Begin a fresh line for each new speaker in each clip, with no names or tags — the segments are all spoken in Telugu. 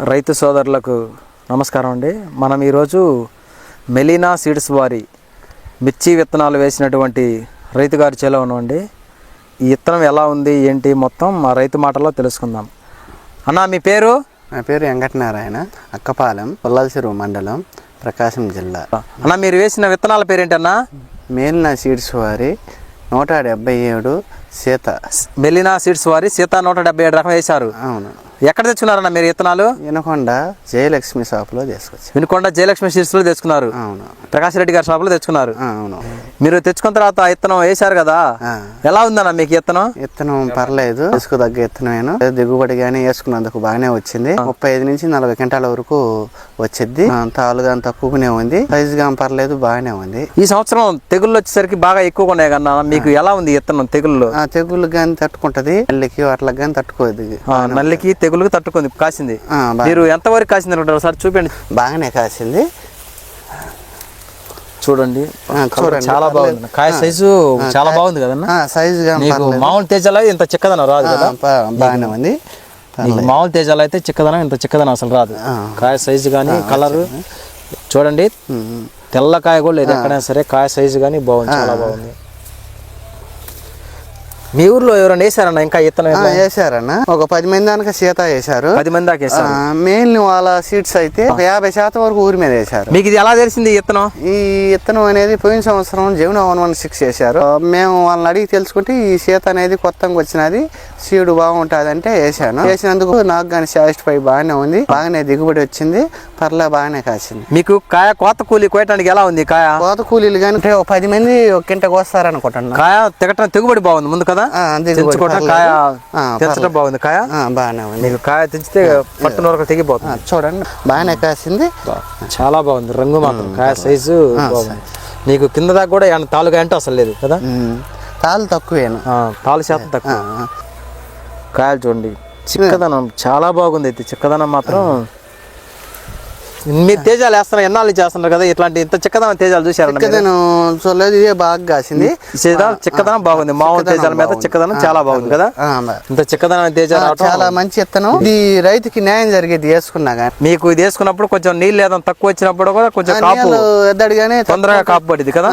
రైతు సోదరులకు నమస్కారం అండి. మనం ఈరోజు మెలీనా సీడ్స్ వారి మిర్చి విత్తనాలు వేసినటువంటి రైతు గారి చేలో ఉన్నామండి. ఈ విత్తనం ఎలా ఉంది ఏంటి మొత్తం మా రైతు మాటల్లో తెలుసుకుందాం. అన్న మీ పేరు?
నా పేరు వెంకటనారాయణ, అక్కపాలెం, పొల్లాల్చెరువు మండలం, ప్రకాశం జిల్లా.
అన్న మీరు వేసిన విత్తనాల పేరేంటన్నా?
మెలీనా సీడ్స్ వారి 177 సీత.
మెలీనా సీడ్స్ వారి సీత 177 రకం వేశారు.
అవును.
ఎక్కడ తెచ్చుకున్నారన్న మీరు విత్తనాలు?
వినకొండ జయలక్ష్మి షాప్లో తీసుకొచ్చి.
వినుకొండ జయలక్ష్మి సీడ్స్లో తెచ్చుకున్నారు.
అవును.
ప్రకాష్ రెడ్డి గారి షాప్లో తెచ్చుకున్నారు.
అవును.
మీరు తెచ్చుకున్న తర్వాత విత్తనం వేశారు కదా, ఎలా ఉందన్న మీకు విత్తనం?
విత్తనం పర్లేదు, వేసుకోదగ్గ విత్తనమేను. దిగుబడి కానీ వేసుకున్నందుకు బాగానే వచ్చింది. 35 నుంచి 40 క్వింటాల వరకు వచ్చింది. తాలు కానీ తక్కువనే ఉంది, సైజు కానీ పర్లేదు, బాగానే ఉంది.
ఈ సంవత్సరం తెగుళ్ళు వచ్చేసరికి బాగా ఎక్కువగా ఉన్నాయి కన్నా, మీకు ఎలా ఉంది విత్తనం? తెగుళ్ళు
తెగుళ్ళు కానీ తట్టుకుంటది, నల్లికి వాటికి కానీ తట్టుకోదు.
నల్లికి తెగులుకి తట్టుకుంది, కాసింది. మీరు ఎంత వరకు కాసింది అనుకుంటారు? ఒకసారి చూపండి.
బాగానే కాసింది,
చూడండి. చాలా బాగుంది, కాయ సైజు చాలా బాగుంది కదన్నా.
సైజు
మామూలు తేజాలు ఇంత చిక్కదనం రాదు కదా.
బాగానే ఉంది.
మామూలు తేజాలు అయితే చిక్కదనం, ఇంత చిక్కదనం అసలు రాదు. కాయ సైజు కానీ కలర్ చూడండి, తెల్ల కాయ కూడా లేదు ఎక్కడైనా సరే. కాయ సైజు కానీ బాగుంది, చాలా బాగుంది. మీ ఊర్లో ఎవరైనా వేసారన్న ఇంకా విత్తనం?
వేసారన్న, ఒక 10 మంది దాకా సీత వేసారు.
10 మంది దాకా వేసారు.
మెయిన్ వాళ్ళ సీడ్స్ అయితే 50% వరకు ఊరి మీద వేసారు.
మీకు ఇది ఎలా తెలిసింది విత్తనం?
ఈ విత్తనం అనేది పోయిన సంవత్సరం జమున 116 వేసారు. మేము వాళ్ళని అడిగి తెలుసుకుంటే ఈ సీత అనేది కొత్తగా వచ్చినది, సీడ్ బాగుంటుంది అంటే వేసాను. వేసినందుకు నాకు కానీ సాటిస్ఫై బాగానే ఉంది, బాగానే దిగుబడి వచ్చింది, పర్లే బాగానే కాసింది.
మీకు కాయ కోత కూలి కోయటానికి ఎలా ఉంది? కాయ
కోత కూలీలు కానీ 10 మంది ఒక కింట కోస్తారనుకుంటున్నా.
కాయ తెగటం తెగుబడి బాగుంది ముందు కదా, తెంచడం బాగుంది. కాయ
బాగానే ఉంది.
మీకు కాయ తెంచితే పట్టున వరకు తెగిపోతుంది.
చూడండి బాగానే కాసింది,
చాలా బాగుంది. రంగు మాత్రం కాయ సైజు బాగుంది. మీకు కింద దాకా కూడా తాలుగా అంటే అసలు లేదు కదా.
తాలు తక్కువేను,
తాలు శాతం తక్కువ. కాయలు చూడండి, చిక్కదనం చాలా బాగుంది. అయితే చిక్కదనం మాత్రం మీరు తేజాలు వేస్తున్నారు, ఎన్నాళ్ళు చేస్తున్నారు కదా, ఇట్లాంటి ఇంత చిక్కదనం తేజాలు చూసారు?
చూడలేదు, ఇదే బాగా కాసింది.
చిక్కదనం బాగుంది, మామూలు తేజాల మీద చిక్కదనం చాలా బాగుంది కదా. ఇంత చిక్కదనం తేజాలు
చాలా మంచి విత్తనం. ఇది రైతుకి న్యాయం జరిగేది వేసుకున్నా కానీ.
మీకు ఇది వేసుకున్నప్పుడు కొంచెం నీళ్ళు ఏదైనా తక్కువ వచ్చినప్పుడు కూడా కొంచెం కాపు
ఎద్దడిగానే
తొందరగా కాపు పడింది కదా.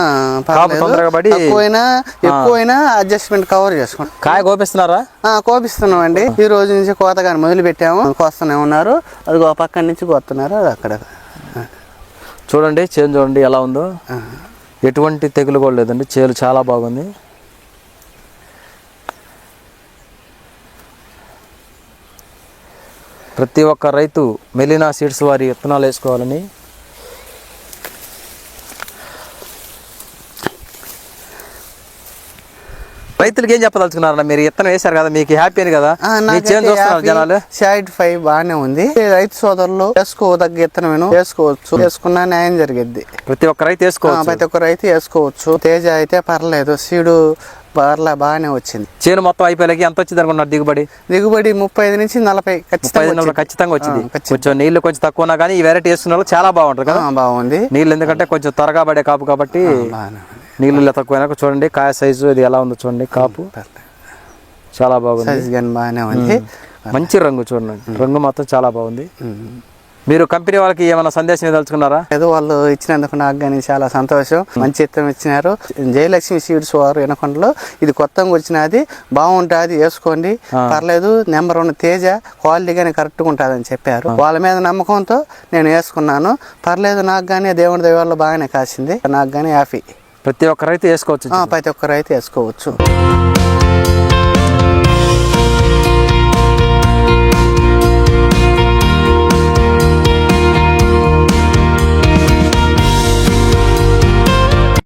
కాపు తొందరగా పడి
ఎక్కువైనా అడ్జస్ట్మెంట్ కవర్ చేసుకోండి.
కాయ కోపిస్తున్నారా?
కోపిస్తున్నాం అండి. ఈ రోజు నుంచి కోతగాని మొదలు పెట్టాము, కోస్తూనే ఉన్నారు. అది పక్కన నుంచి కోస్తున్నారు. అది అక్కడ
చూడండి, చేను చూడండి ఎలా ఉందో. ఎటువంటి తెగులు కూడా లేదండి, చేలు చాలా బాగుంది. ప్రతి ఒక్క రైతు మెలీనా సీడ్స్ వారి విత్తనాలు వేసుకోవాలని రైతులకి ఏం చెప్పదలుచుకున్నారన్న? మీరు విత్తనం వేశారు కదా, మీకు హ్యాపీ అని కదా చూస్తున్నారు జనాలు.
సాటిస్ఫై బాగానే ఉంది. రైతు సోదరులు వేసుకోదగ్గ విత్తనం వేసుకోవచ్చు, వేసుకున్నా న్యాయం జరిగిద్ది.
ప్రతి ఒక్క రైతు వేసుకోవచ్చు,
ప్రతి ఒక్క రైతు వేసుకోవచ్చు. తేజ అయితే పర్లేదు, సీడు పర్లే బాగానే వచ్చింది.
చేను మొత్తం అయిపోయేకి ఎంత వచ్చింది అనుకున్నారు దిగుబడి?
35 నుంచి 40
ఖచ్చితంగా వచ్చింది. కొంచెం నీళ్లు కొంచెం తక్కువ ఉన్నా కానీ ఈ వెరైటీ వేసుకున్న వాళ్ళు చాలా బాగుంటుంది కదా. బాగుంది నీళ్ళు, ఎందుకంటే కొంచెం త్వరగా పడే కాపు కాబట్టి నీళ్ళు తక్కువ. చూడండి కాయ సైజు ఇది ఎలా ఉందో చూడండి, కాపు చాలా బాగుంది,
బాగానే ఉంది.
మంచి రంగు చూడండి, రంగు మాత్రం చాలా బాగుంది. మీరు కంపెనీ వాళ్ళకి ఏమైనా సందేశం తెలుసుకున్నారా?
ఏదో వాళ్ళు ఇచ్చినందుకు నాకు కానీ చాలా సంతోషం. మంచి విత్తనం ఇచ్చినారు. జయలక్ష్మి సీడ్స్ వారు వినకొండలో ఇది కొత్తగా వచ్చినది, బాగుంటుంది, వేసుకోండి, పర్లేదు. నెంబర్ 1 తేజ, క్వాలిటీ కానీ కరెక్ట్గా ఉంటుందని చెప్పారు. వాళ్ళ మీద నమ్మకంతో నేను వేసుకున్నాను, పర్లేదు. నాకు కానీ దేవుడి దైవాల్లో బాగానే కాసింది, నాకు కానీ హ్యాపీ.
ప్రతి ఒక్క రైతు వేసుకోవచ్చు,
ప్రతి ఒక్క రైతు వేసుకోవచ్చు.